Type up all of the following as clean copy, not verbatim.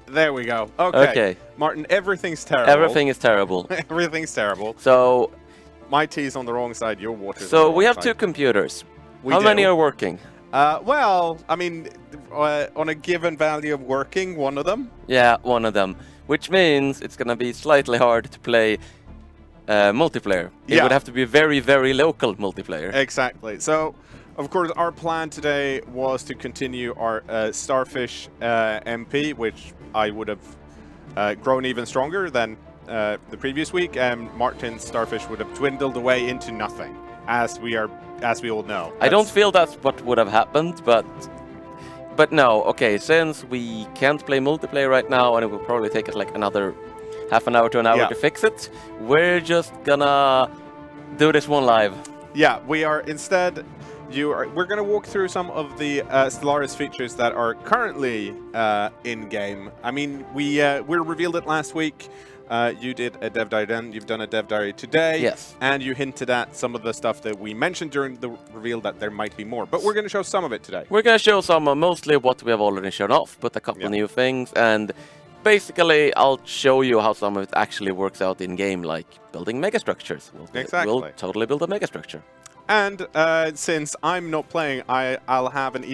There we go. Okay. Okay. Martin, everything's terrible. Everything is terrible. Everything's terrible. So My tea's on the wrong side, your water's on the So wrong we have side. 2 computers. We How do. many are working? Well, I mean, on a given value of working, one of them. Yeah, one of them. Which means it's gonna be slightly hard to play multiplayer. It Yeah. would have to be very, very local multiplayer. Exactly. So, of course, our plan today was to continue our Starfish MP, which I would have grown even stronger than the previous week, and Martin's Starfish would have dwindled away into nothing, as we all know. I don't feel that's what would have happened, but no. Okay, since we can't play multiplayer right now, and it will probably take us like another half an hour to an hour to fix it, we're just gonna do this one live. Yeah, we are instead. We're going to walk through some of the Stellaris features that are currently in game. I mean, we revealed it last week. You did a dev diary then. You've done a dev diary today. Yes. And you hinted at some of the stuff that we mentioned during the reveal that there might be more. But we're going to show some of it today. We're gonna show some, mostly what we have already shown off, but a couple new things, and basically I'll show you how some of it actually works out in game, like building megastructures. We'll totally build a megastructure. And since I'm not playing, I'll have an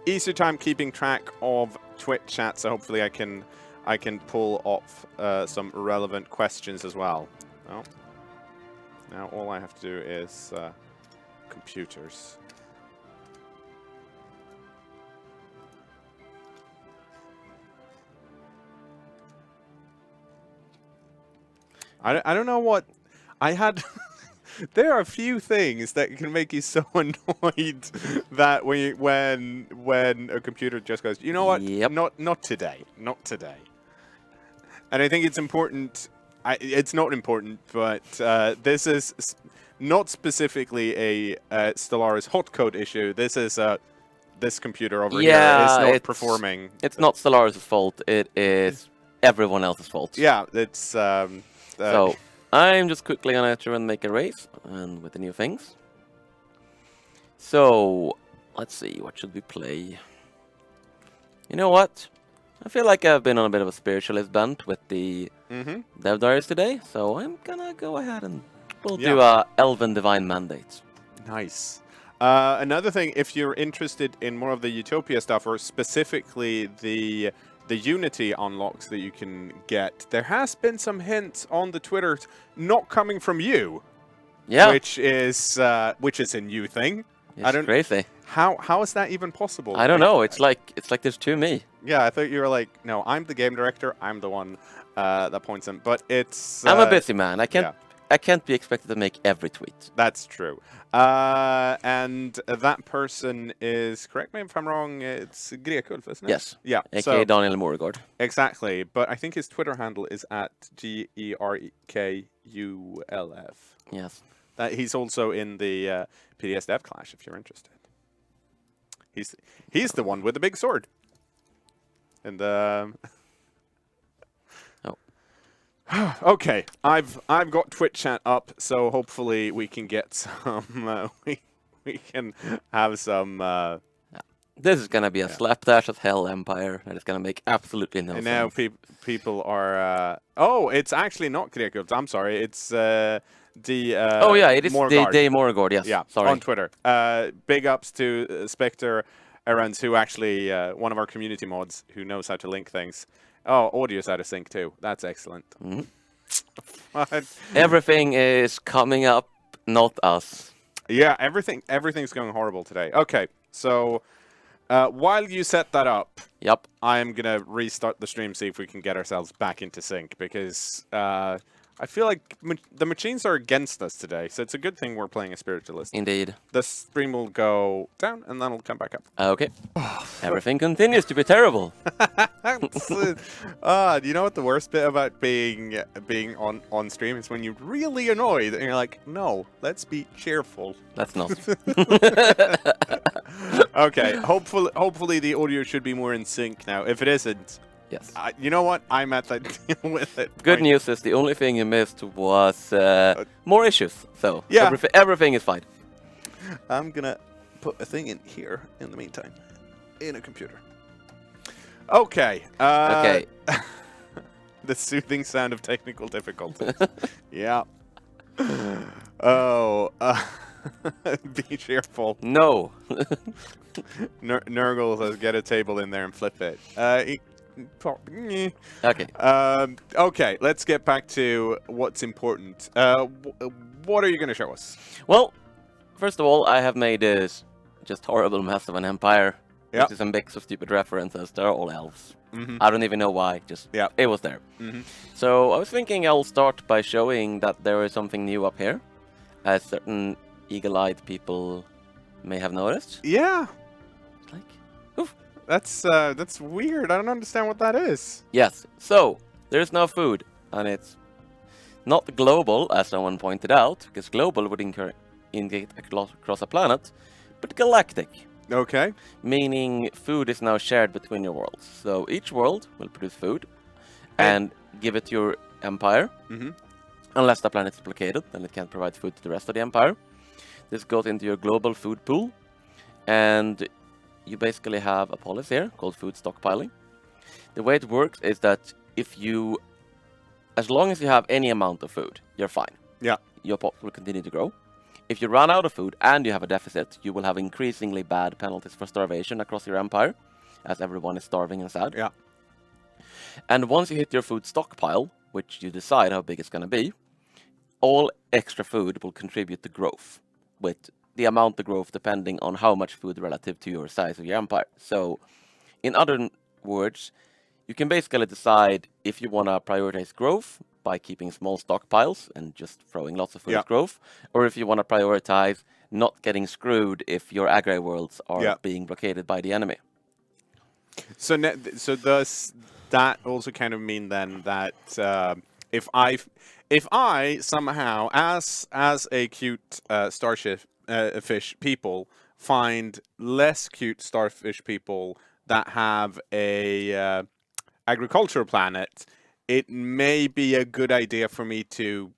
easier time keeping track of Twitch chat. So hopefully I can pull off some relevant questions as well. Well, now all I have to do is computers. I don't know what I had. There are a few things that can make you so annoyed that when a computer just goes, you know what? Yep. Not today. Not today. And I think it's important. It's not important, but this is not specifically a Stellaris hotcode issue. This is this computer over here is not performing. It's not Stellaris' fault. It is everyone else's fault. Yeah, it's so I'm just quickly gonna try and make a race and with the new things. So let's see, what should we play? You know what? I feel like I've been on a bit of a spiritualist bent with the dev diaries today, so I'm gonna go ahead and we'll do Elven Divine Mandate. Nice. Another thing, if you're interested in more of the Utopia stuff, or specifically the Unity unlocks that you can get, there has been some hints on the Twitter, not coming from you. Yeah. Which is a new thing. It's crazy. How is that even possible? I don't know. It's like there's two me. Yeah, I thought you were like, no, I'm the game director. I'm the one that points them. But it's. I'm a busy man. I can't be expected to make every tweet. That's true. And that person is, correct me if I'm wrong, it's Grekulf, isn't it? Yes. Yeah. A.k.a. Daniel Moregard. Exactly. But I think his Twitter handle is at GERKULF. Yes. He's also in the PDS Dev Clash, if you're interested. He's the one with the big sword. And okay, I've got Twitch chat up, so hopefully we can get some. We can have some. This is gonna be a slapdash of hell empire that is gonna make absolutely no sense. Now people are. Oh, it's actually not Grekulf. I'm sorry. It's the. Oh yeah, it is the Moregard. Yes. Yeah. Sorry. On Twitter. Big ups to Spectre Errands, who actually one of our community mods who knows how to link things. Oh, audio's out of sync too. That's excellent. Everything is coming up, not us. Yeah, everything's going horrible today. Okay, so while you set that up, I'm gonna restart the stream, see if we can get ourselves back into sync, because I feel like the machines are against us today, so it's a good thing we're playing a spiritualist. Indeed. The stream will go down, and then it'll come back up. Okay. Everything continues to be terrible. You know what the worst bit about being on stream is when you're really annoyed, and you're like, no, let's be cheerful. Let's not. Okay, hopefully the audio should be more in sync now. If it isn't, yes. You know what? I'm at that deal with it. Good news is the only thing you missed was more issues. So yeah, everything is fine. I'm gonna put a thing in here in the meantime, in a computer. Okay. Okay. The soothing sound of technical difficulties. Yeah. Oh. Be cheerful. No. Nurgle says, get a table in there and flip it. Okay. Okay, let's get back to what's important. What are you going to show us? Well, first of all, I have made this just horrible mess of an empire. Yep. Which is a mix of stupid references. They're all elves. Mm-hmm. I don't even know why. Just it was there. Mm-hmm. So I was thinking I'll start by showing that there is something new up here, as certain eagle-eyed people may have noticed. Yeah. Like, oof. That's weird. I don't understand what that is. Yes. So there's no food, and it's not global, as someone pointed out, because global would indicate across a planet, but galactic. Okay. Meaning food is now shared between your worlds. So each world will produce food and give it to your empire. Mm-hmm. Unless the planet is blockaded, then it can't provide food to the rest of the empire. This goes into your global food pool. And you basically have a policy here called food stockpiling. The way it works is that as long as you have any amount of food, you're fine. Yeah. Your pot will continue to grow. If you run out of food and you have a deficit, you will have increasingly bad penalties for starvation across your empire, as everyone is starving and sad. Yeah. And once you hit your food stockpile, which you decide how big it's going to be, all extra food will contribute to growth, with the amount of growth depending on how much food relative to your size of your empire. So, in other words, you can basically decide if you want to prioritize growth by keeping small stockpiles and just throwing lots of food at growth, or if you want to prioritize not getting screwed if your agri worlds are being blockaded by the enemy. So does that also kind of mean then that if I somehow, as a cute fish people, find less cute starfish people that have a agricultural planet, it may be a good idea for me to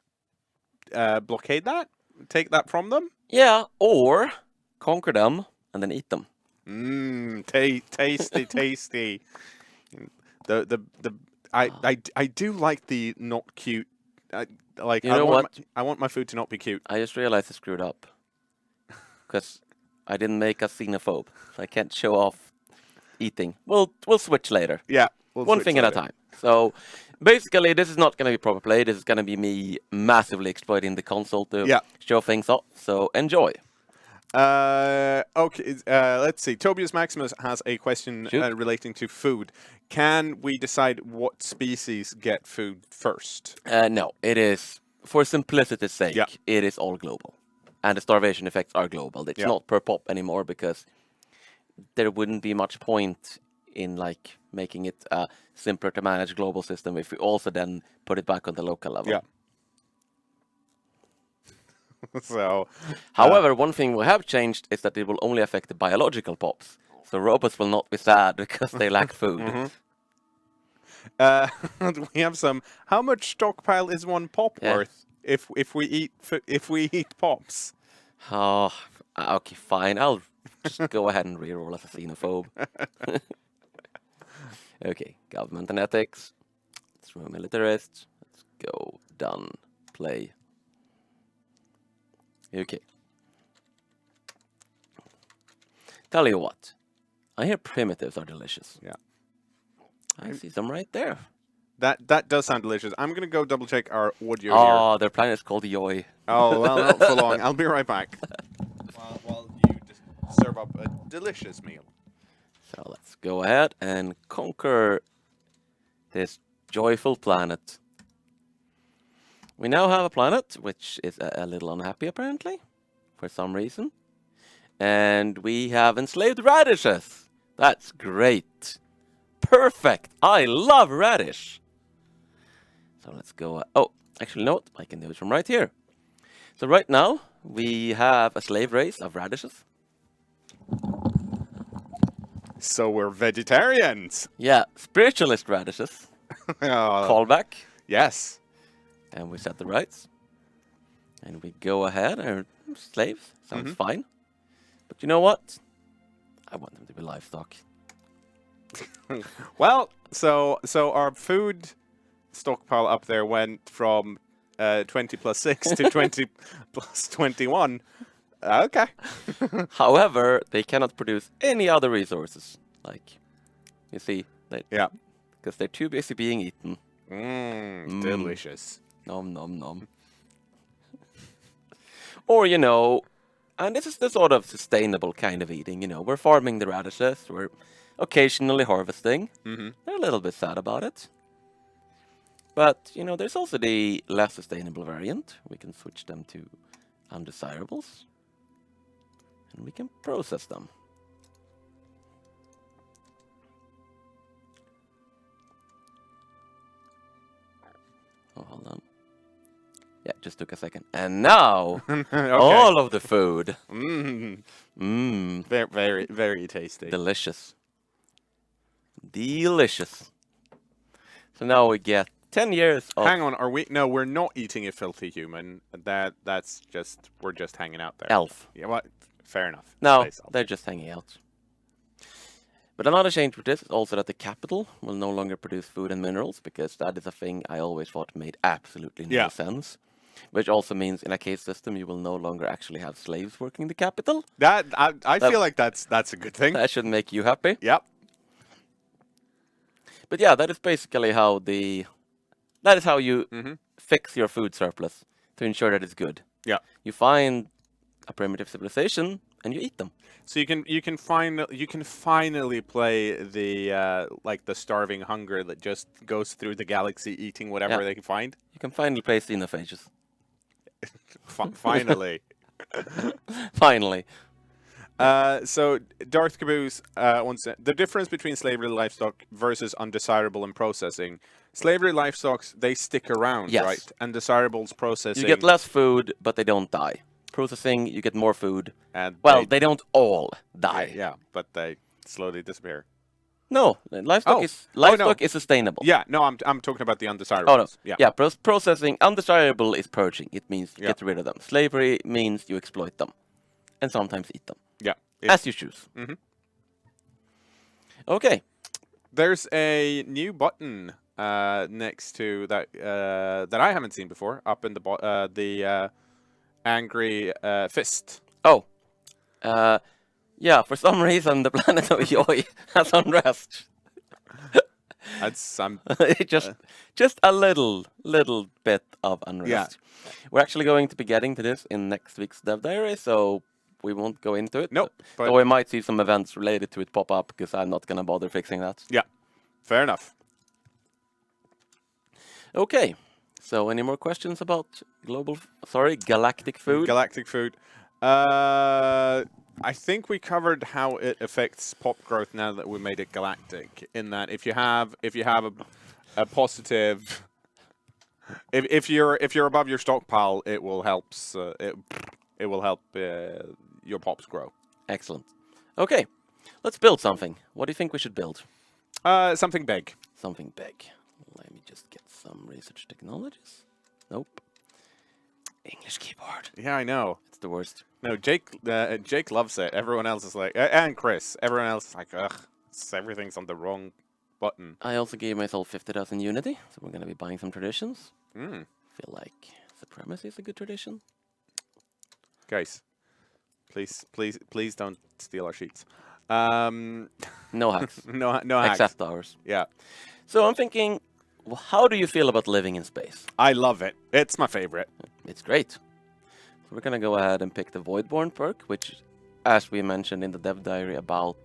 blockade that, take that from them. Yeah, or conquer them and then eat them. Tasty, tasty. I do like the not cute. Like, you know what? I want my food to not be cute. I just realized I screwed up because I didn't make a xenophobe, so I can't show off eating. We'll switch later. Yeah, one thing at a time. So basically, this is not going to be proper play. This is going to be me massively exploiting the console to show things off. So enjoy. Okay, let's see. Tobias Maximus has a question relating to food. Can we decide what species get food first? No, it is, for simplicity's sake, it is all global. And the starvation effects are global. It's not per pop anymore because there wouldn't be much point in like making it a simpler to manage global system if we also then put it back on the local level. Yeah. So, however, one thing we have changed is that it will only affect the biological pops. So robots will not be sad because they lack food. We have some. How much stockpile is one pop worth if we eat pops? Oh, okay, fine. I'll just go ahead and reroll as a xenophobe. Okay, government and ethics. Let's remove militarist. Let's go. Done. Play. Okay. Tell you what. I hear primitives are delicious. Yeah. I see some right there. That does sound delicious. I'm gonna go double check our audio here. Oh, their planet is called Yoi. Oh, well, not for long. I'll be right back. While you just serve up a delicious meal. So let's go ahead and conquer this joyful planet. We now have a planet which is a little unhappy, apparently, for some reason. And we have enslaved radishes. That's great. Perfect. I love radish. So let's go. Oh, actually, no, I can do it from right here. So right now, we have a slave race of radishes. So we're vegetarians. Yeah, spiritualist radishes. Callback. Yes. And we set the rights. And we go ahead. And slaves. Sounds fine. But you know what? I want them to be livestock. Well, so our food stockpile up there went from 20 plus 6 to 20 plus 21. Okay. However, they cannot produce any other resources. Like, you see, Yeah. because they're too busy being eaten. Delicious. Nom nom nom. Or, you know, and this is the sort of sustainable kind of eating, you know. We're farming the radishes, we're occasionally harvesting. Mm-hmm. They're a little bit sad about it. But, you know, there's also the less sustainable variant. We can switch them to undesirables. And we can process them. Oh, hold on. Yeah, just took a second. And now, Okay. all of the food. Very, very, very tasty. Delicious. Delicious. So now we get 10 years of... Hang on, are we? No, we're not eating a filthy human. That's just, we're just hanging out there. Elf. Yeah, well, fair enough. No, Nice elf. they're just hanging out. But another change with this is also that the capital will no longer produce food and minerals, because that is a thing I always thought made absolutely no sense. Which also means in a case system you will no longer actually have slaves working the capital. That I feel like that's a good thing. That should make you happy. Yep. But yeah, that is basically how you fix your food surplus to ensure that it's good. Yeah. You find a primitive civilization and you eat them. So you can finally play the like the starving hunger that just goes through the galaxy eating whatever they can find. You can finally play xenophages. Finally. Finally. So Darth Caboose wants the difference between slavery livestock versus undesirable and processing. Slavery livestocks, they stick around, Yes. right? Undesirables processing. You get less food, but they don't die. Processing, you get more food. And Well, they don't all die. yeah, but they slowly disappear. No, livestock is sustainable. Yeah, no, I'm talking about the undesirables. Oh no, Yeah. Processing, undesirable is purging. It means get rid of them. Slavery means you exploit them, and sometimes eat them. Yeah. As you choose. Mhm. Okay. There's a new button next to that that I haven't seen before, up in the angry fist. Oh. Yeah, for some reason the planet of Yoi has unrest. That's just a little bit of unrest. Yeah. We're actually going to be getting to this in next week's Dev Diary, so we won't go into it. Nope. So we might see some events related to it pop up, because I'm not gonna bother fixing that. Yeah. Fair enough. Okay. So any more questions about galactic food? Galactic food. I think we covered how it affects pop growth now that we made it galactic. In that, if you have a positive, if you're above your stockpile, it will help your pops grow. Excellent. Okay, let's build something. What do you think we should build? Something big. Something big. Let me just get some research technologies. Nope. English keyboard. Yeah, I know. It's the worst. No, Jake loves it. Everyone else is like, and Chris. Everyone else is like, ugh, everything's on the wrong button. I also gave myself 50,000 Unity, so we're gonna be buying some traditions. Mm. Feel like supremacy is a good tradition. Guys, please don't steal our sheets. No hacks. no hacks. Except ours. Yeah. So I'm thinking, how do you feel about living in space? I love it. It's my favorite. It's great. So we're gonna go ahead and pick the Voidborn perk, which, as we mentioned in the Dev Diary about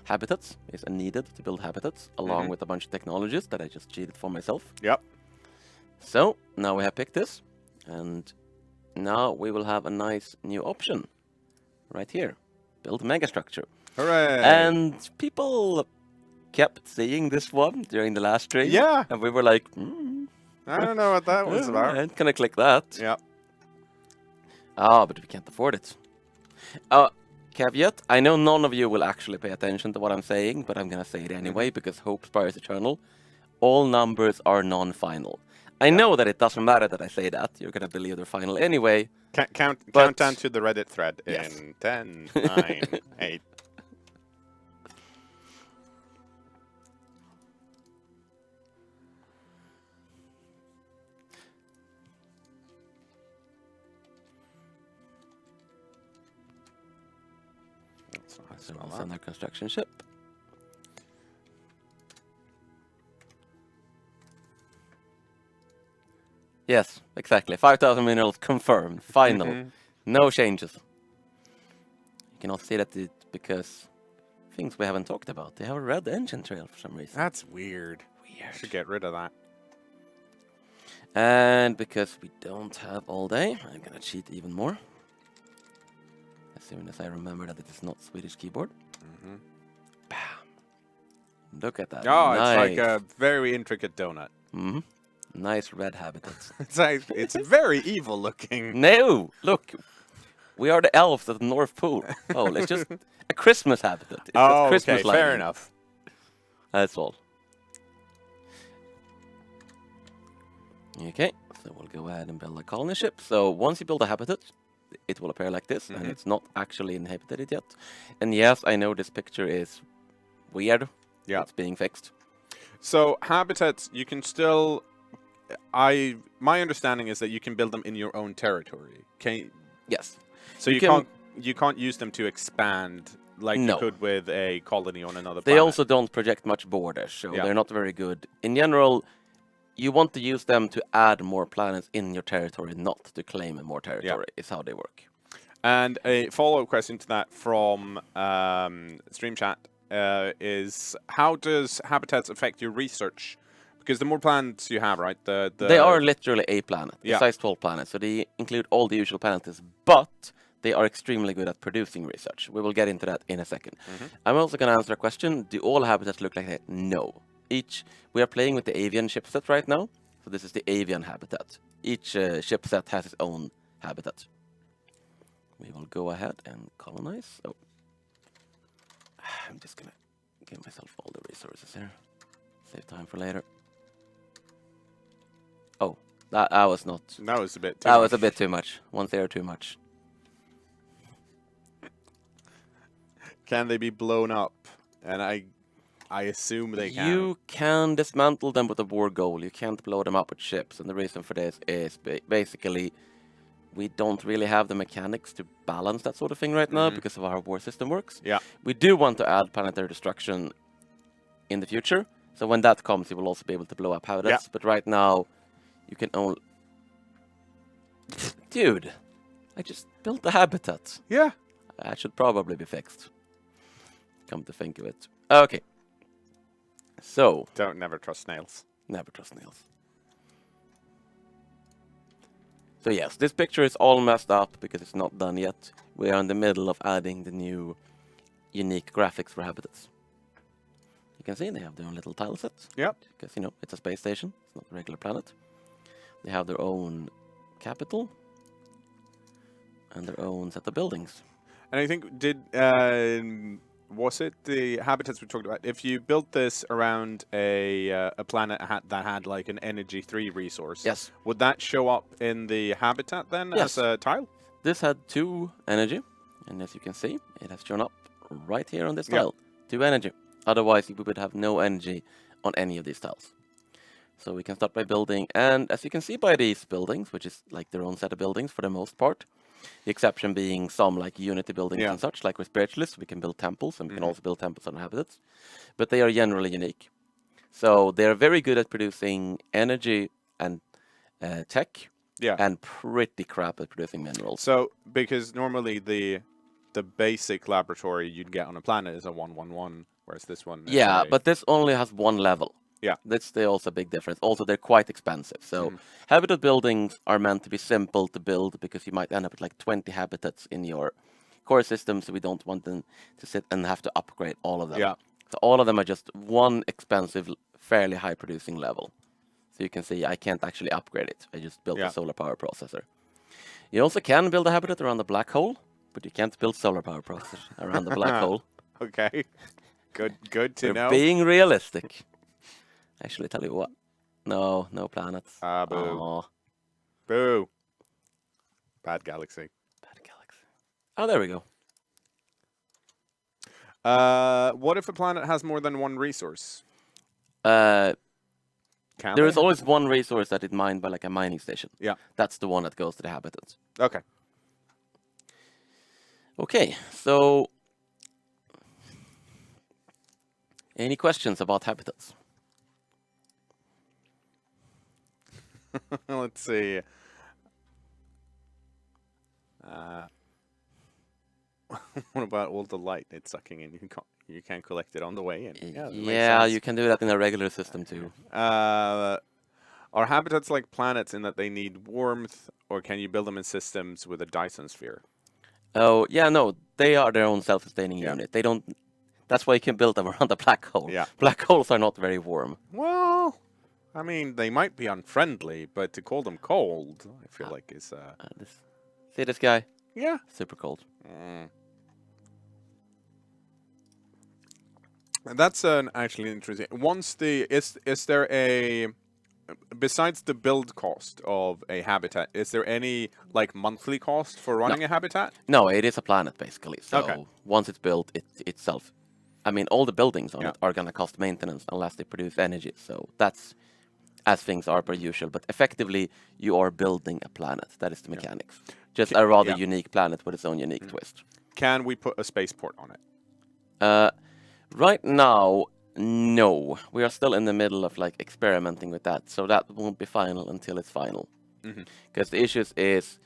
habitats, is needed to build habitats, along with a bunch of technologies that I just cheated for myself. Yep. So now we have picked this, and now we will have a nice new option right here. Build a megastructure. Hooray! And people kept seeing this one during the last stream. Yeah. And we were like, I don't know what that was about. I'm gonna click that. Yeah. Ah, but we can't afford it. Caveat, I know none of you will actually pay attention to what I'm saying, but I'm gonna say it anyway, because hope spires eternal. All numbers are non-final. I know that it doesn't matter that I say that. You're gonna believe they're final anyway. Count down to the Reddit thread in 10, 9, 8. So we'll send our construction ship. Yes, exactly. 5,000 minerals confirmed. Final. No changes. You can also see that it's because things we haven't talked about. They have a red engine trail for some reason. That's weird. Should get rid of that. And because we don't have all day, I'm gonna cheat even more. As soon as I remember that it is not Swedish keyboard. Bam. Look at that. Oh, nice. It's like a very intricate donut. Nice red habitats. It's very evil looking. No! Look! We are the elves at the North Pole. Oh, it's just a Christmas habitat. It's just Christmas okay, lighting. fair enough. That's all. Okay, so we'll go ahead and build a colony ship. So once you build a habitat, it will appear like this, and it's not actually inhabited yet. And yes, I know this picture is weird. Yeah. It's being fixed. So habitats, you can still... My understanding is that you can build them in your own territory. Yes. So you can't use them to expand like you could with a colony on another planet. They also don't project much borders, so they're not very good. In general, you want to use them to add more planets in your territory, not to claim more territory, is how they work. And a follow-up question to that from Stream Chat is, how does habitats affect your research? Because the more planets you have, right? They are literally a planet, the size 12 planets, so they include all the usual planets, but they are extremely good at producing research. We will get into that in a second. I'm also going to answer a question. Do all habitats look like that? No. We are playing with the avian chipset right now, so this is the avian habitat. Each chipset has its own habitat. We will go ahead and colonize. Oh, I'm just gonna give myself all the resources here. Save time for later. Oh, that was not. That was a bit. That was a bit too much. 1 0 too much. Can they be blown up? And I assume they can. You can dismantle them with a war goal. You can't blow them up with ships. And the reason for this is basically we don't really have the mechanics to balance that sort of thing right now because of how our war system works. Yeah. We do want to add planetary destruction in the future. So when that comes, you will also be able to blow up habitats. But right now, you can only... Dude, I just built the habitat. Yeah. That should probably be fixed. Come to think of it. Okay. So. Don't never trust snails. Never trust snails. So yes, this picture is all messed up because it's not done yet. We are in the middle of adding the new unique graphics for habitats. You can see they have their own little tile set. Yep. Because, you know, it's a space station. It's not a regular planet. They have their own capital. And their own set of buildings. And I think, was it the habitats we talked about? If you built this around a planet that had like an energy 3 resource, yes, would that show up in the habitat then as a tile? This had 2 energy, and as you can see, it has shown up right here on this tile. 2 energy. Otherwise, we would have no energy on any of these tiles. So we can start by building, and as you can see by these buildings, which is like their own set of buildings for the most part, the exception being some like Unity buildings and such, like with Spiritualists, we can build temples, and we can also build temples on habitats. But they are generally unique. So they are very good at producing energy and tech, and pretty crap at producing minerals. So, because normally the basic laboratory you'd get on a planet is a 1-1-1, whereas this one is but this only has 1 level. Yeah. That's also a big difference. Also, they're quite expensive. So habitat buildings are meant to be simple to build because you might end up with like 20 habitats in your core system, so we don't want them to sit and have to upgrade all of them. Yeah. So all of them are just 1 expensive, fairly high producing level. So you can see I can't actually upgrade it. I just built a solar power processor. You also can build a habitat around the black hole, but you can't build solar power processor around the black hole. Okay. Good to know. Being realistic. Actually, tell you what. No planets. Boo. Aww. Boo. Bad galaxy. Bad galaxy. Oh, there we go. What if a planet has more than 1 resource? There is always 1 resource that is mined by like a mining station. Yeah. That's the one that goes to the habitats. Okay. Okay, so Any questions about habitats? Let's see. What about all the light it's sucking in? You can't collect it on the way in. Yeah, that makes Yeah, sense. you can do that in a regular system too. Are habitats like planets in that they need warmth, or can you build them in systems with a Dyson sphere? Oh, yeah, no, they are their own self-sustaining Yeah. unit. They don't. That's why you can build them around a black hole. Yeah. Black holes are not very warm. Well, I mean, they might be unfriendly, but to call them cold, I feel like is See this guy? yeah. Super cold. And that's an actually interesting. Once the is there a besides the build cost of a habitat, is there any like monthly cost for running a habitat? No, it is a planet basically. So Okay. once it's built, it itself. I mean, all the buildings on it are gonna cost maintenance unless they produce energy. So that's as things are per usual. But effectively, you are building a planet. That is the mechanics. Just a rather unique planet with its own unique twist. Can we put a spaceport on it? Right now, no. We are still in the middle of like experimenting with that. So that won't be final until it's final. Because the issue is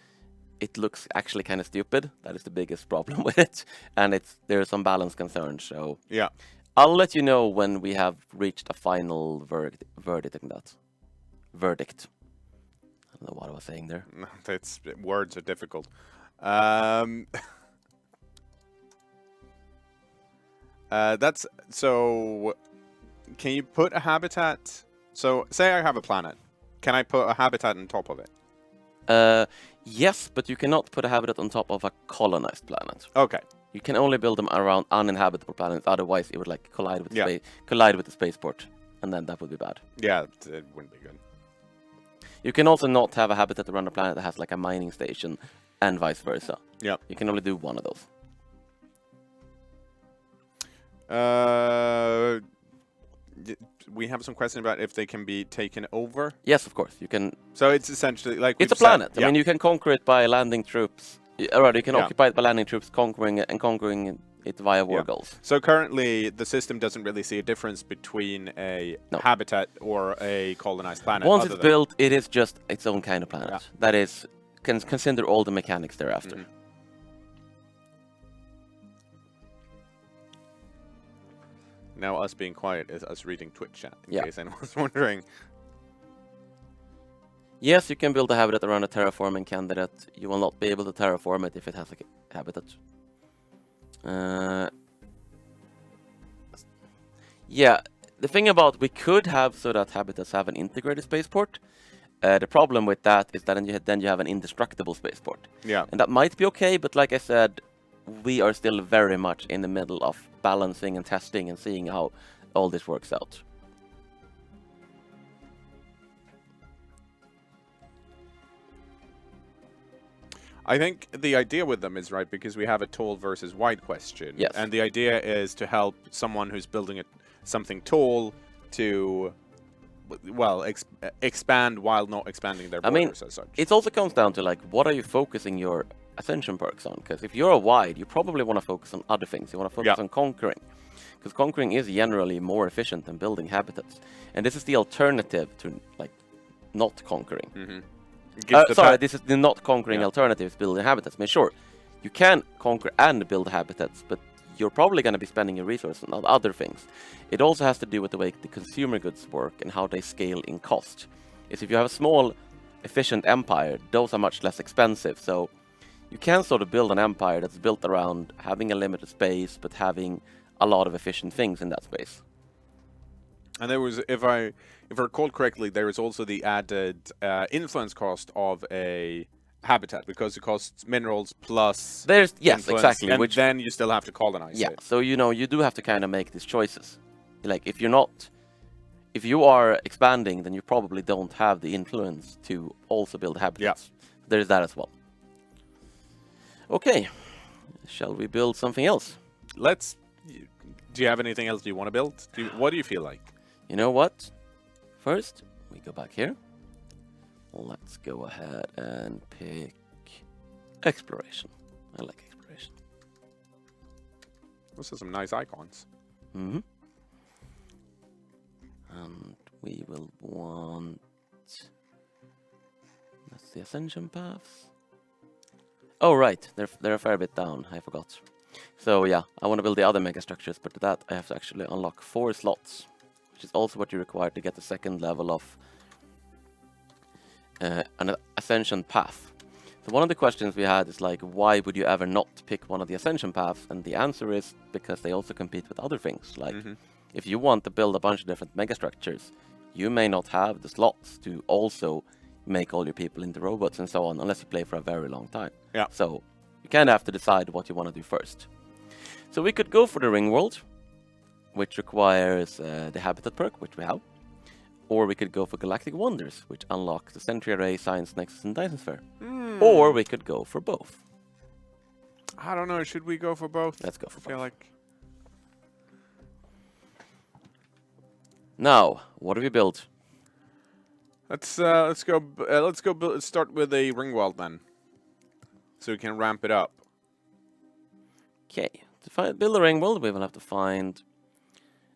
it looks actually kind of stupid. That is the biggest problem with it. And there are some balance concerns. So Yeah. I'll let you know when we have reached a final verdict in that. Verdict. I don't know what I was saying there. It's words are difficult. That's so. Can you put a habitat? So, say I have a planet. Can I put a habitat on top of it? Yes, but you cannot put a habitat on top of a colonized planet. Okay. You can only build them around uninhabitable planets. Otherwise, it would like collide with the spaceport, and then that would be bad. Yeah, it wouldn't be good. You can also not have a habitat around a planet that has like a mining station, and vice versa. Yeah. You can only do one of those. We have some question about if they can be taken over. Yes, of course. You can. So it's essentially like It's a planet. I mean, you can conquer it by landing troops. Or rather, you can occupy it by landing troops, conquering it via war goals. So currently, the system doesn't really see a difference between a habitat or a colonized planet. Once it's built, it is just its own kind of planet. That is, can consider all the mechanics thereafter. Now us being quiet is us reading Twitch chat, in case anyone's wondering. Yes, you can build a habitat around a terraforming candidate. You will not be able to terraform it if it has a habitat. Yeah, the thing about we could have so that habitats have an integrated spaceport. The problem with that is that then you have an indestructible spaceport. Yeah. And that might be okay, but like I said, we are still very much in the middle of balancing and testing and seeing how all this works out. I think the idea with them is right because we have a tall versus wide question. Yes. And the idea is to help someone who's building something tall to, well, expand while not expanding their borders as such. It also comes down to like, what are you focusing your ascension perks on? Because if you're a wide, you probably want to focus on other things. You want to focus on conquering. Because conquering is generally more efficient than building habitats. And this is the alternative to like not conquering. Sorry, this is the not conquering alternative to building habitats. I mean, sure, you can conquer and build habitats, but you're probably going to be spending your resources on other things. It also has to do with the way the consumer goods work and how they scale in cost. If you have a small, efficient empire, those are much less expensive. So you can sort of build an empire that's built around having a limited space, but having a lot of efficient things in that space. And there was, if I recall correctly, there is also the added influence cost of a habitat because it costs minerals plus exactly, and then you still have to colonize it. So you do have to kind of make these choices. Like if you are expanding, then you probably don't have the influence to also build habitats. There is that as well. Okay, shall we build something else? Let's. Do you have anything else you want to build? What do you feel like? You know what? First, we go back here. Let's go ahead and pick exploration. I like exploration. Those are some nice icons. will want... That's the ascension paths. Oh, right. They're a fair bit down. I forgot. So, yeah, I want to build the other megastructures, but to that I have to actually unlock 4 slots, which is also what you require to get the second level of an ascension path. So one of the questions we had is like, why would you ever not pick one of the ascension paths? And the answer is because they also compete with other things. Like, if you want to build a bunch of different megastructures, you may not have the slots to also make all your people into robots and so on, unless you play for a very long time. Yeah. So you kind of have to decide what you want to do first. So we could go for the ring world, which requires the habitat perk, which we have. Or we could go for Galactic Wonders, which unlock the Sentry Array, Science Nexus, and Dyson Sphere. Or we could go for both. I don't know. Should we go for both? Let's go for both. I feel like... Now, what do we build? Let's start with a ring world then, so we can ramp it up. Okay, to build a ring world, we will have to find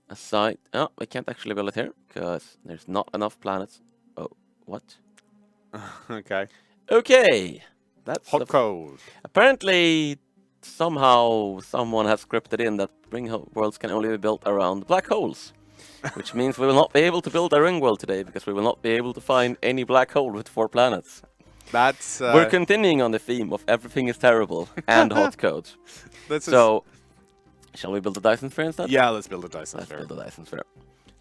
a site. Oh, we can't actually build it here because there's not enough planets. Oh, what? Okay. Okay, that's hot code. Apparently, somehow someone has scripted in that ring worlds can only be built around black holes. Which means we will not be able to build a ring world today, because we will not be able to find any black hole with 4 planets. That's... We're continuing on the theme of everything is terrible and hot code. So, shall we build a Dyson Sphere instead? Yeah, let's build a Dyson Sphere. Let's build a Dyson Sphere.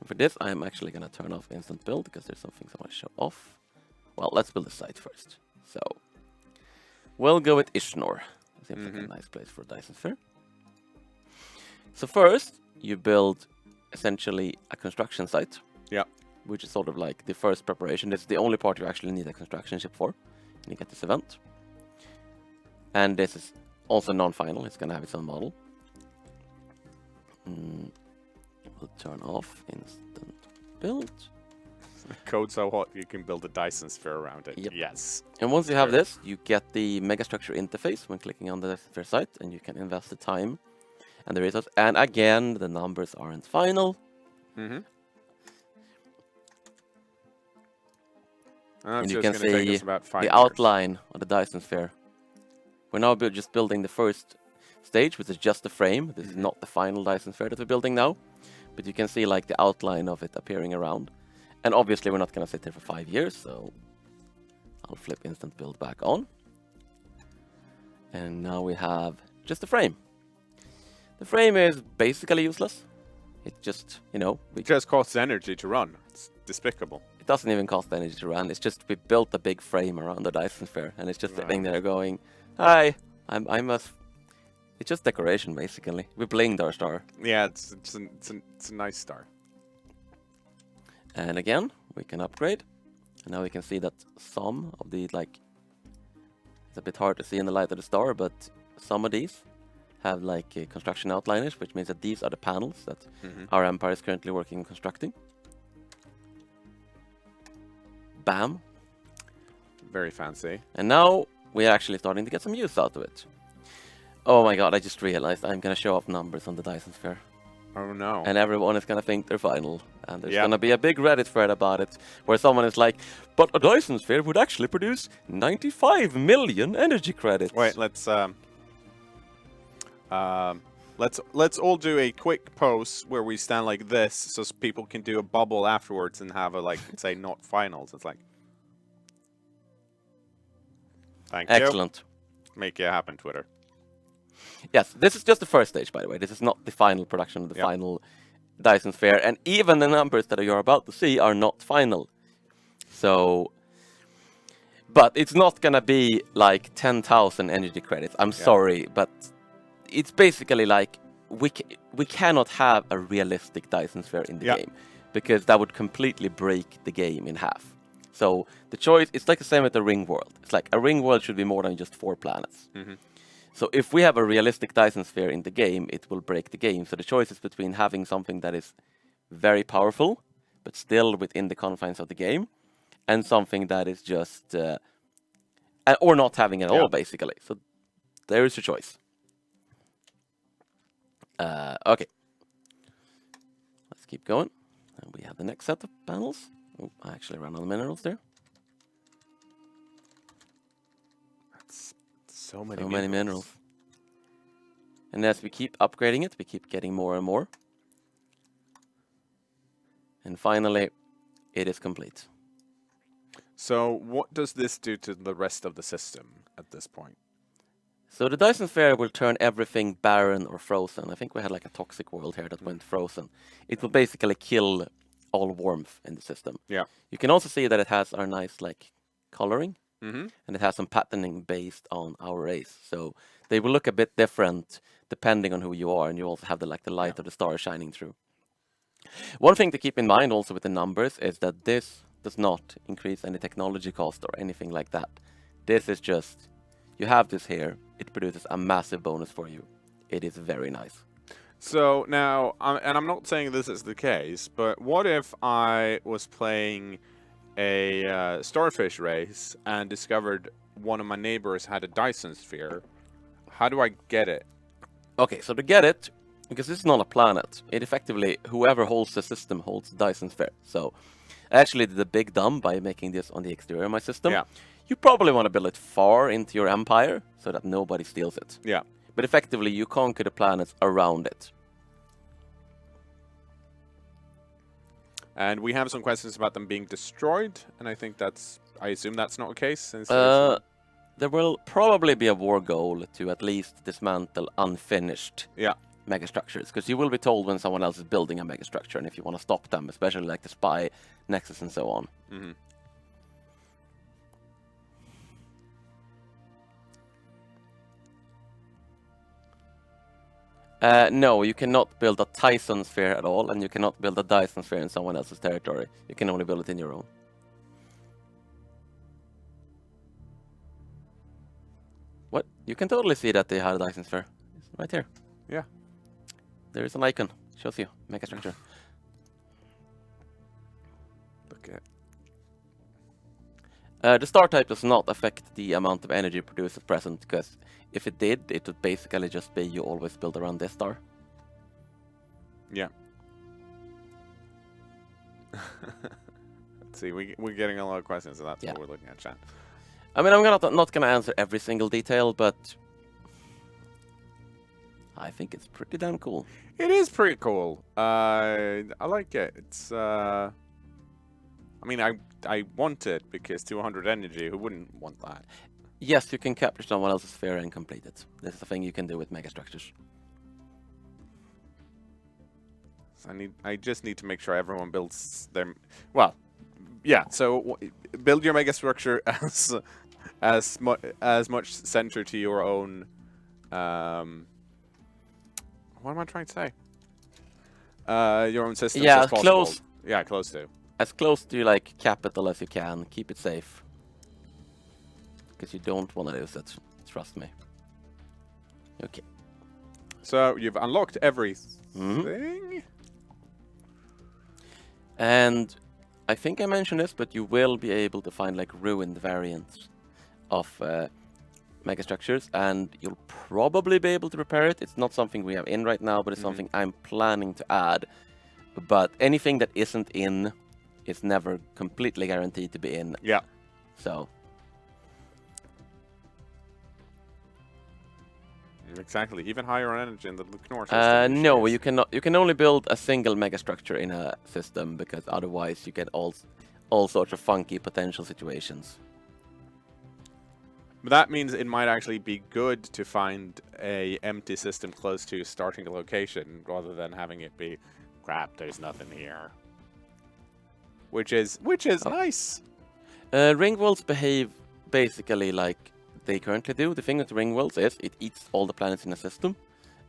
And for this, I'm actually going to turn off instant build, because there's some things I want to show off. Well, let's build a site first. So, we'll go with Ishnor. Seems like a nice place for a Dyson Sphere. So first, you build... essentially a construction site. Yeah. Which is sort of like the first preparation. This is the only part you actually need a construction ship for. And you get this event. And this is also non-final. It's going to have its own model. We'll turn off instant build. Code so hot you can build a Dyson Sphere around it. Yep. Yes. And once you have this, you get the megastructure interface when clicking on the Dyson Sphere site. And you can invest the time and the results. And again, the numbers aren't final. And you can see the outline of the Dyson Sphere. We're now just building the first stage, which is just the frame. This is not the final Dyson Sphere that we're building now. But you can see like the outline of it appearing around. And obviously we're not going to sit here for 5 years, so I'll flip instant build back on. And now we have just the frame. The frame is basically useless. It just, you know... It just costs energy to run. It's despicable. It doesn't even cost energy to run. It's just we built a big frame around the Dyson Sphere, and it's just sitting there going, "Hi, I'm a..." It's just decoration, basically. We blinged our star. Yeah, it's a nice star. And again, we can upgrade. And now we can see that some of the, like... It's a bit hard to see in the light of the star, but some of these have like construction outliners, which means that these are the panels that our empire is currently working on constructing. Bam. Very fancy. And now we're actually starting to get some use out of it. Oh my god, I just realized I'm going to show off numbers on the Dyson Sphere. Oh no. And everyone is going to think they're final. And there's going to be a big Reddit thread about it, where someone is like, but a Dyson Sphere would actually produce 95 million energy credits. Wait, let's all do a quick pose where we stand like this, so people can do a bubble afterwards and have a, like, say, not finals. It's like... Thank you. Excellent. Make it happen, Twitter. Yes, this is just the first stage, by the way. This is not the final production of the final Dyson Sphere. And even the numbers that you're about to see are not final. So... But it's not going to be like 10,000 energy credits. I'm sorry, but... It's basically like we cannot have a realistic Dyson Sphere in the game, because that would completely break the game in half. So the choice, it's like the same with the ring world. It's like a ring world should be more than just 4 planets. So if we have a realistic Dyson Sphere in the game, it will break the game. So the choice is between having something that is very powerful, but still within the confines of the game, and something that is just, or not having it at all, basically. So there is your choice. Okay. Let's keep going. And we have the next set of panels. Oh, I actually ran out of minerals there. That's so many So minerals. many minerals. And as we keep upgrading it, we keep getting more and more. And finally, it is complete. So what does this do to the rest of the system at this point? So the Dyson Sphere will turn everything barren or frozen. I think we had like a toxic world here that went frozen. It will basically kill all warmth in the system. Yeah. You can also see that it has our nice like coloring, Mm-hmm. and it has some patterning based on our race. So they will look a bit different depending on who you are, and you also have the light of the star shining through. One thing to keep in mind also with the numbers is that this does not increase any technology cost or anything like that. This is just, you have this here, it produces a massive bonus for you. It is very nice. So now, and I'm not saying this is the case, but what if I was playing a starfish race and discovered one of my neighbors had a Dyson Sphere? How do I get it? Okay, so to get it, because this is not a planet, it effectively, whoever holds the system holds the Dyson Sphere. So I actually did a big dumb by making this on the exterior of my system. Yeah. You probably want to build it far into your empire so that nobody steals it. Yeah. But effectively, you conquer the planets around it. And we have some questions about them being destroyed, and I think I assume that's not the case. Since there will probably be a war goal to at least dismantle unfinished megastructures, because you will be told when someone else is building a megastructure, and if you want to stop them, especially like the spy nexus and so on. Mm-hmm. No, you cannot build a Tyson Sphere at all, and you cannot build a Dyson Sphere in someone else's territory. You can only build it in your own. What? You can totally see that they had a Dyson Sphere. It's right here. Yeah. There is an icon. Shows you. Megastructure. Look at. The star type does not affect the amount of energy produced at present, because if it did, it would basically just be you always build around this star. Yeah. Let's see, we're getting a lot of questions, so that's what we're looking at, chat. I mean, I'm not gonna answer every single detail, but I think it's pretty damn cool. It is pretty cool. I like it. It's I mean, I want it because 200 energy. Who wouldn't want that? Yes, you can capture someone else's sphere and complete it. This is a thing you can do with megastructures. So I just need to make sure everyone builds them. Well, yeah. So build your megastructure as much center to your own. What am I trying to say? Your own system. Yeah, as possible. close. Yeah, close to. As close to like capital as you can. Keep it safe. Because you don't want to lose it. Trust me. Okay. So you've unlocked everything. Mm-hmm. And I think I mentioned this, but you will be able to find like ruined variants of megastructures, and you'll probably be able to repair it. It's not something we have in right now, but it's something I'm planning to add. But anything that isn't in is never completely guaranteed to be in. Yeah. So. Exactly. Even higher energy in the Knorr system. No, you cannot. You can only build a single megastructure in a system, because otherwise you get all sorts of funky potential situations. But that means it might actually be good to find a empty system close to starting a location rather than having it be, crap, there's nothing here. Which is nice. Ring worlds behave basically like they currently do. The thing with ring worlds is it eats all the planets in the system,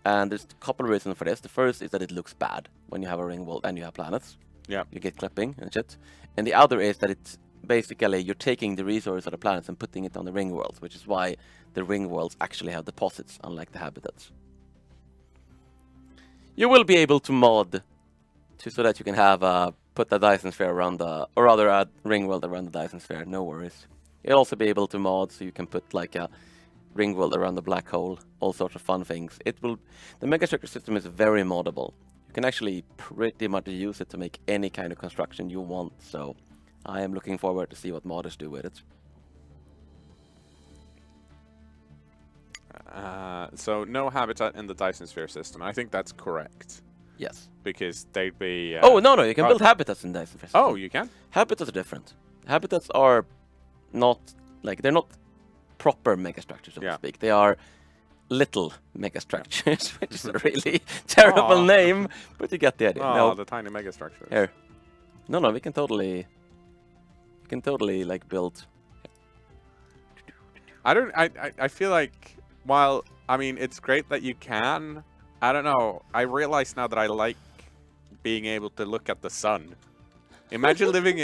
and there's a couple of reasons for this. The first is that it looks bad when you have a ring world and you have planets. Yeah. You get clipping and shit. And the other is that it's basically you're taking the resources of the planets and putting it on the ring worlds, which is why the ring worlds actually have deposits, unlike the habitats. You will be able to mod so that you can have put the Dyson Sphere around or rather a ring world around the Dyson Sphere. No worries. You'll also be able to mod so you can put like a ring world around the black hole, all sorts of fun things. The megastructure system is very moddable. You can actually pretty much use it to make any kind of construction you want, so I am looking forward to see what modders do with it. So no habitat in the Dyson Sphere system. I think that's correct. Yes. Because they'd be... oh, no, you can build habitats in Dyson Sphere system. Oh, you can? Habitats are different. Habitats are not, like, they're not proper megastructures, so to speak. They are little megastructures, which is a really terrible name, but you get the idea. Oh, no. The tiny megastructures. Here. No, we can totally like build. I feel like, while, I mean, it's great that you can, I don't know, I realize now that I like being able to look at the sun. Imagine living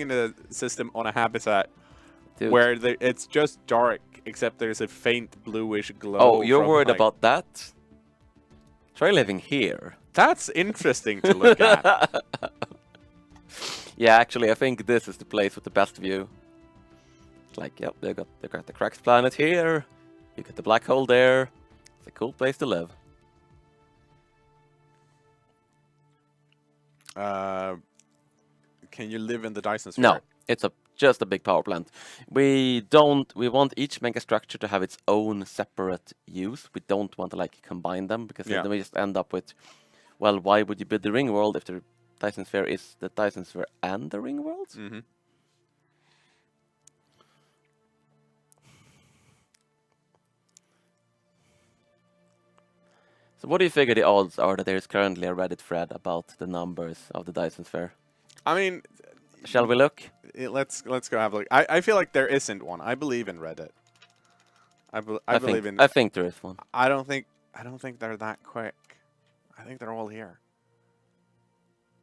in a system on a habitat where it's just dark, except there's a faint bluish glow. Oh, you're worried about that? Try living here. That's interesting to look at. Yeah, actually, I think this is the place with the best view. It's like, yep, they got the Cracks planet here. You get the black hole there. It's a cool place to live. Can you live in the Dyson Sphere? No, it's just a big power plant. We want each megastructure to have its own separate use. We don't want to like combine them, because then we just end up with, well, why would you build the ring world if the Dyson Sphere is the Dyson Sphere and the ring world? Mm-hmm. So what do you figure the odds are that there is currently a Reddit thread about the numbers of the Dyson Sphere? I mean, shall we look? Let's go have a look. I feel like there isn't one. I believe in Reddit. I believe in. I think there is one. I don't think they're that quick. I think they're all here.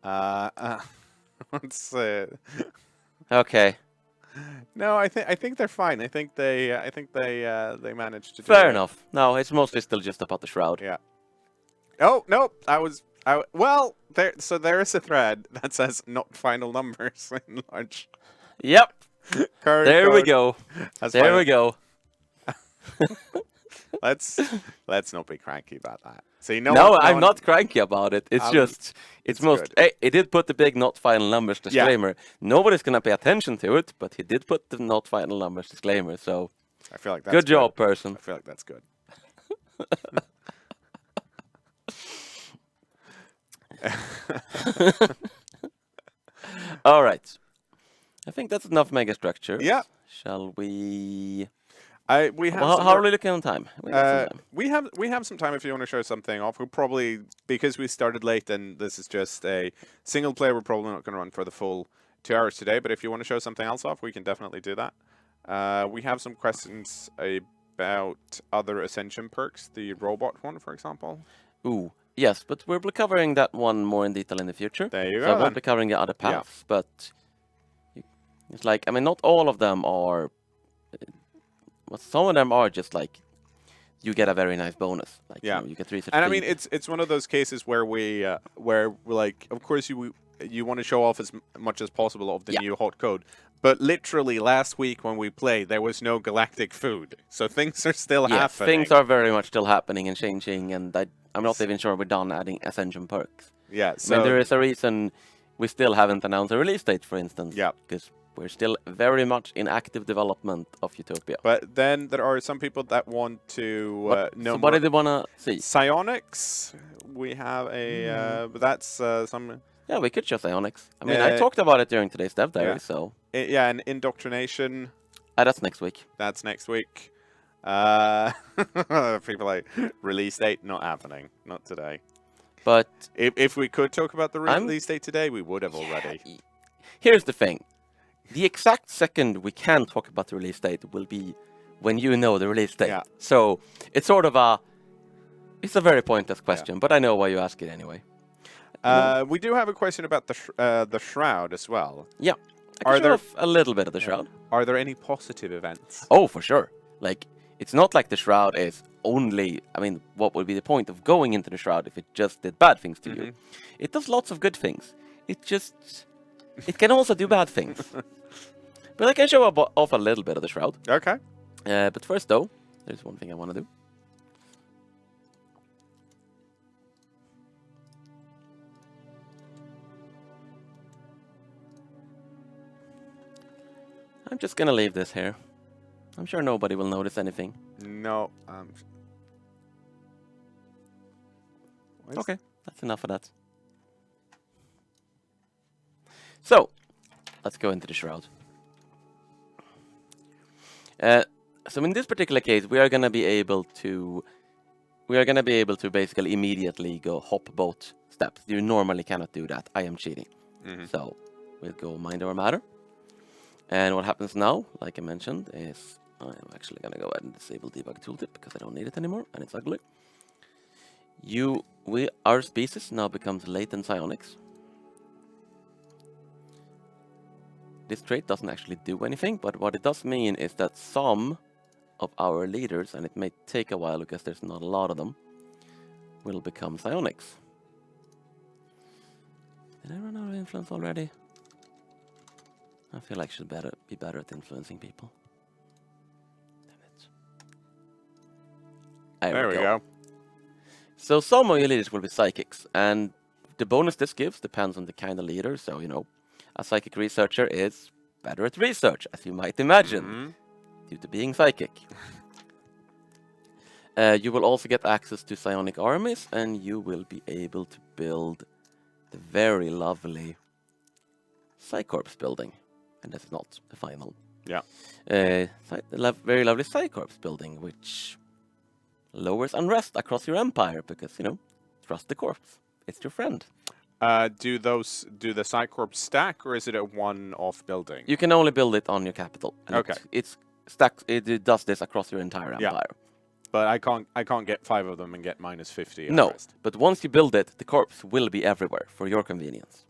Let's see. Okay. No, I think they're fine. I think they managed to do Fair it. enough. No, it's mostly still just about the shroud. Yeah. Oh no, well, there is a thread that says not final numbers in large. Yep. There we code. go. There we go. Let's not be cranky about that. See, no, I'm not cranky about it. It's just Hey, it did put the big not final numbers disclaimer. Yeah. Nobody's gonna pay attention to it, but he did put the not final numbers disclaimer. So I feel like that's good job, person. I feel like that's good. All right. I think that's enough megastructures. Yeah. Shall we? We have. How are we looking on time? We have some time if you want to show something off. We'll probably, because we started late and this is just a single player, we're probably not going to run for the full 2 hours today. But if you want to show something else off, we can definitely do that. We have some questions about other Ascension perks, the robot one, for example. Ooh, yes, but we'll be covering that one more in detail in the future. There you go. So I won't be covering the other paths, but it's like, I mean, not all of them are. Well, some of them are just like you get a very nice bonus. Like, yeah, you get research. And I mean, it's one of those cases where we're like, of course you want to show off as much as possible of the new hot code, but literally last week when we played, there was no galactic food, so things are still happening. Things are very much still happening and changing, and I'm not even sure we're done adding Ascension perks. Yeah, so I mean, there is a reason we still haven't announced a release date, for instance. Yeah, because we're still very much in active development of Utopia. But then there are some people that want to know. So what do they want to see? Psionics. We have a. That's some. Yeah, we could show Psionics. I mean, I talked about it during today's dev diary, so. Yeah, and indoctrination. That's next week. That's next week. People like release date not happening, not today. But if we could talk about the release date today, we would have already. Here's the thing. The exact second we can talk about the release date will be when you know the release date. Yeah. So it's sort of it's a very pointless question, but I know why you ask it anyway. We do have a question about the shroud as well. Yeah. I can show off a little bit of the shroud. Are there any positive events? Oh, for sure. Like, it's not like the shroud is only, I mean, what would be the point of going into the shroud if it just did bad things to you? It does lots of good things. It can also do bad things. But I can show off a little bit of the shroud. Okay. But first, though, there's one thing I want to do. I'm just gonna leave this here. I'm sure nobody will notice anything. No. Okay, that's enough of that. So, let's go into the shroud. So in this particular case, we are gonna be able to basically immediately go hop both steps. You normally cannot do that. I am cheating. So we'll go mind our matter. And what happens now, like I mentioned, is I'm actually gonna go ahead and disable debug tooltip because I don't need it anymore, and it's ugly. Our species now becomes latent psionics. This trait doesn't actually do anything, but what it does mean is that some of our leaders, and it may take a while because there's not a lot of them, will become psionics. Did I run out of influence already? I feel like I should be better at influencing people. Damn it. There we go. So some of your leaders will be psychics, and the bonus this gives depends on the kind of leader. So, you know, a psychic researcher is better at research, as you might imagine, due to being psychic. You will also get access to psionic armies, and you will be able to build the very lovely Psycorps building. And that's not the final. Yeah. Very lovely Psycorps building, which lowers unrest across your empire because, you know, trust the corpse. It's your friend. Do the Psycorps stack, or is it a one-off building? You can only build it on your capital. And okay. It does this across your entire empire. Yeah. But I can't get 5 of them and get minus 50. No, but once you build it, the corpse will be everywhere for your convenience.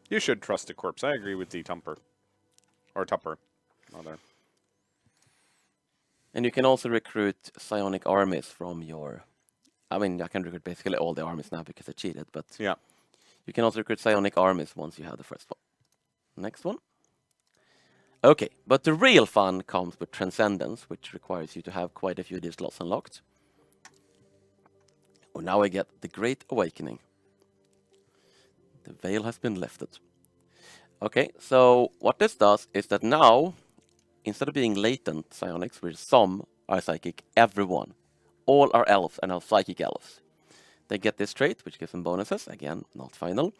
You should trust the corpse. I agree with D-Tumper. Or Tupper. Rather. And you can also recruit psionic armies from your... I mean, I can recruit basically all the armies now because I cheated, but... Yeah. You can also recruit psionic armies once you have the first one. Next one. Okay, but the real fun comes with Transcendence, which requires you to have quite a few of these slots unlocked. Oh, now I get the Great Awakening. The veil has been lifted. Okay, so what this does is that now, instead of being latent psionics, where some are psychic, everyone, all are elves and are psychic elves. They get this trait, which gives them bonuses, again, not final.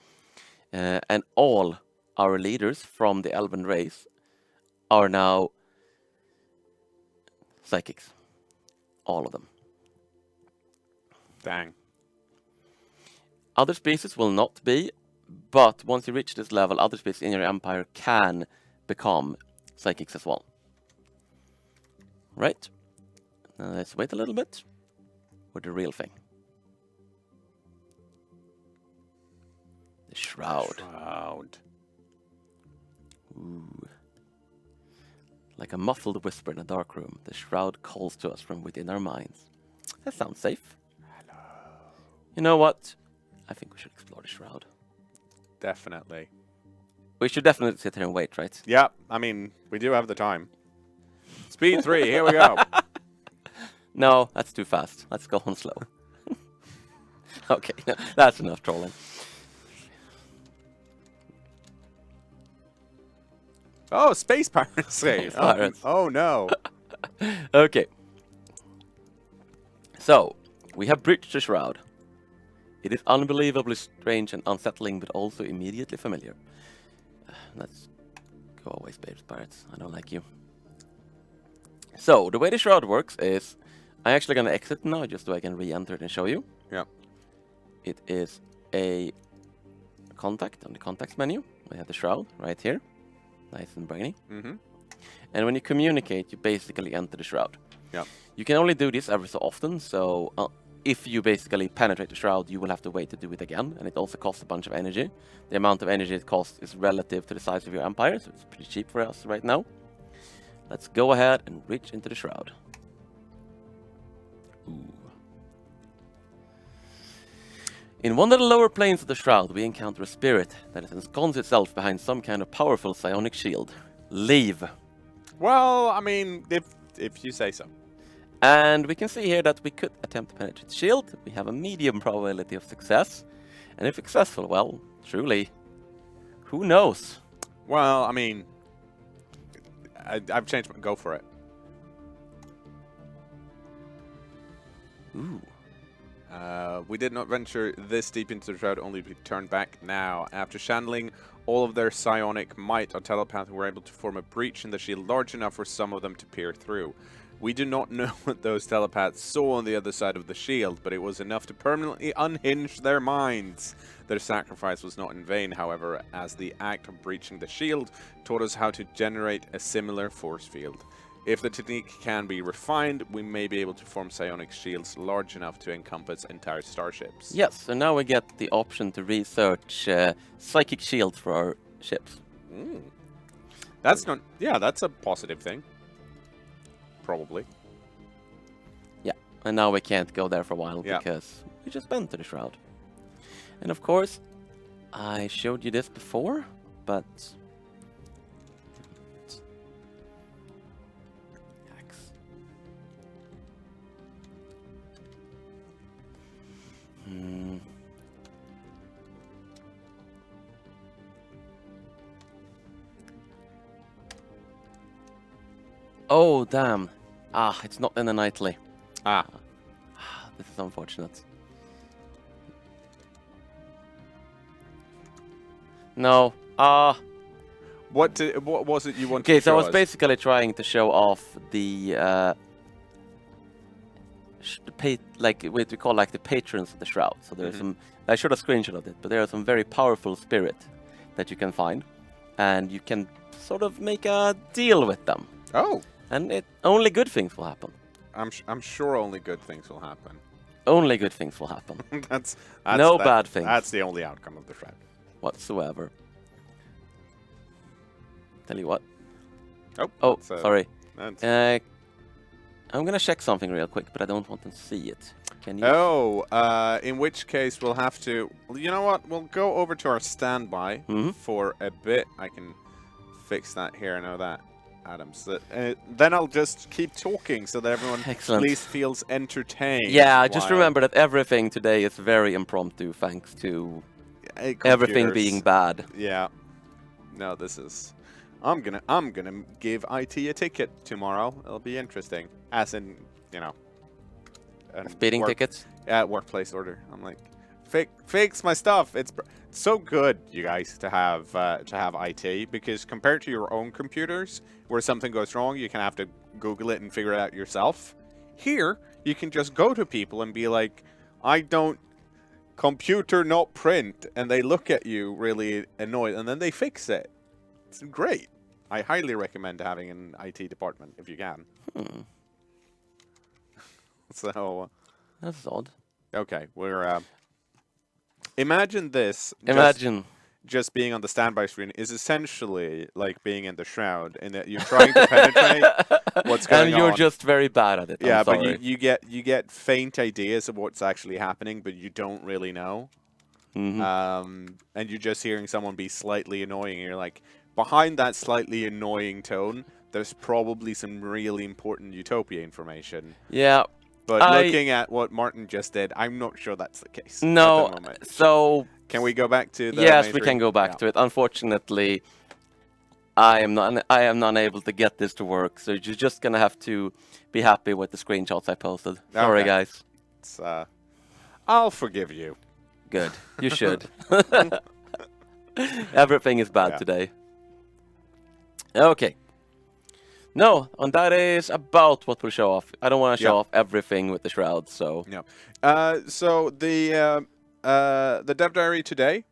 And all our leaders from the elven race are now psychics. All of them. Dang. Other species will not be, but once you reach this level, other species in your empire can become psychics as well. Right? Now let's wait a little bit for the real thing. The Shroud. Shroud. Ooh. Like a muffled whisper in a dark room, the Shroud calls to us from within our minds. That sounds safe. Hello. You know what? I think we should explore the Shroud. Definitely. We should definitely sit here and wait, right? Yeah, I mean, we do have the time. Speed 3, here we go. No, that's too fast. Let's go on slow. Okay, no, that's enough trolling. Oh, space piracy. Pirates. Oh no. Okay. So, we have breached the Shroud. It is unbelievably strange and unsettling, but also immediately familiar. Let's go away, space pirates. I don't like you. So, the way the Shroud works is... I'm actually going to exit now, just so I can re-enter it and show you. Yeah. It is a contact on the contacts menu. We have the Shroud right here. Nice and brainy. And when you communicate, you basically enter the Shroud. Yeah. You can only do this every so often, so if you basically penetrate the Shroud, you will have to wait to do it again, and it also costs a bunch of energy. The amount of energy it costs is relative to the size of your empire, so it's pretty cheap for us right now. Let's go ahead and reach into the Shroud. Ooh. In one of the lower planes of the Shroud, we encounter a spirit that has ensconced itself behind some kind of powerful psionic shield. Leave. Well, I mean, if you say so. And we can see here that we could attempt to penetrate the shield. We have a medium probability of success. And if successful, well, truly, who knows? Well, I mean, I've changed. Go for it. Ooh. We did not venture this deep into the shroud, only to be turned back now. After channeling all of their psionic might, our telepath were able to form a breach in the shield large enough for some of them to peer through. We do not know what those telepaths saw on the other side of the shield, but it was enough to permanently unhinge their minds. Their sacrifice was not in vain, however, as the act of breaching the shield taught us how to generate a similar force field. If the technique can be refined, we may be able to form psionic shields large enough to encompass entire starships. Yes, so now we get the option to research psychic shields for our ships. That's not... Yeah, that's a positive thing. Probably. Yeah, and now we can't go there for a while because we just went to the shroud. And of course, I showed you this before, but... Oh, damn. Ah, it's not in the nightly. This is unfortunate. No. What was it you wanted to Okay, so show I was us? basically trying to show off the what we call like the patrons of the shroud. So there's some. I showed a screenshot of it, but there are some very powerful spirit that you can find, and you can sort of make a deal with them. Oh. And only good things will happen. I'm sure only good things will happen. Only good things will happen. that's no bad things. That's the only outcome of the shroud. Whatsoever. Tell you what. Oh, sorry. I'm gonna check something real quick, but I don't want to see it. Can you? Oh, in which case we'll have to... You know what? We'll go over to our standby for a bit. I can fix that here. I know that. Adams. Then I'll just keep talking so that everyone at least feels entertained. Yeah, just remember that everything today is very impromptu thanks to everything being bad. Yeah. No, this is... I'm gonna give IT a ticket tomorrow. It'll be interesting. As in, you know... Speeding tickets? Yeah, workplace order. I'm like, fix my stuff. It's so good, you guys, to have IT, because compared to your own computers, where something goes wrong, you can have to Google it and figure it out yourself. Here, you can just go to people and be like, I don't computer not print, and they look at you really annoyed, and then they fix it. It's great. I highly recommend having an IT department if you can. So that's odd. Okay, we're imagine this. Just being on the standby screen is essentially like being in the shroud, in that you're trying to penetrate what's going on. And you're just very bad at it. Yeah, but you get faint ideas of what's actually happening, but you don't really know. And you're just hearing someone be slightly annoying, and you're like, behind that slightly annoying tone, there's probably some really important Utopia information. Yeah. But looking at what Martin just did, I'm not sure that's the case. No, at the moment. so... Can we go back to the Yes, we can go back to it. Unfortunately, I am not able to get this to work, so you're just gonna have to be happy with the screenshots I posted. Sorry, guys. It's, I'll forgive you. Good. You should. Everything is bad today. Okay. No, and that is about what we'll show off. I don't want to show off everything with the shroud, so... Yeah. So the dev diary today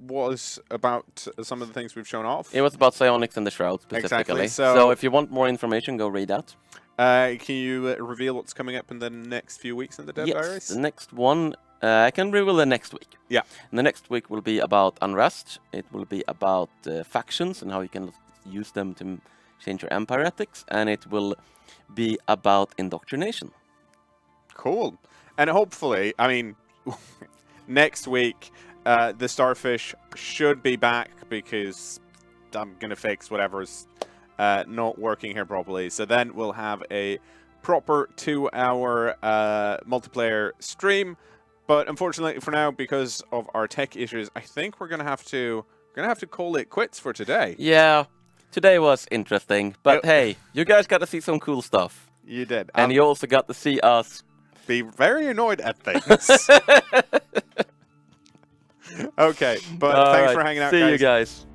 was about some of the things we've shown off. It was about psionics and the shroud, specifically. Exactly. So if you want more information, go read that. Can you reveal what's coming up in the next few weeks in the dev diaries? Yes, the next one... I can reveal the next week. Yeah. And the next week will be about unrest. It will be about factions and how you can use them to change your empire ethics. And it will be about indoctrination. Cool. And hopefully, I mean, next week, the Starfish should be back, because I'm going to fix whatever's not working here properly. So then we'll have a proper 2-hour multiplayer stream. But unfortunately, for now, because of our tech issues, I think we're gonna have to call it quits for today. Yeah, today was interesting. But hey, you guys got to see some cool stuff. You did. And you also got to see us be very annoyed at things. Okay, but thanks for hanging out, guys. See you guys.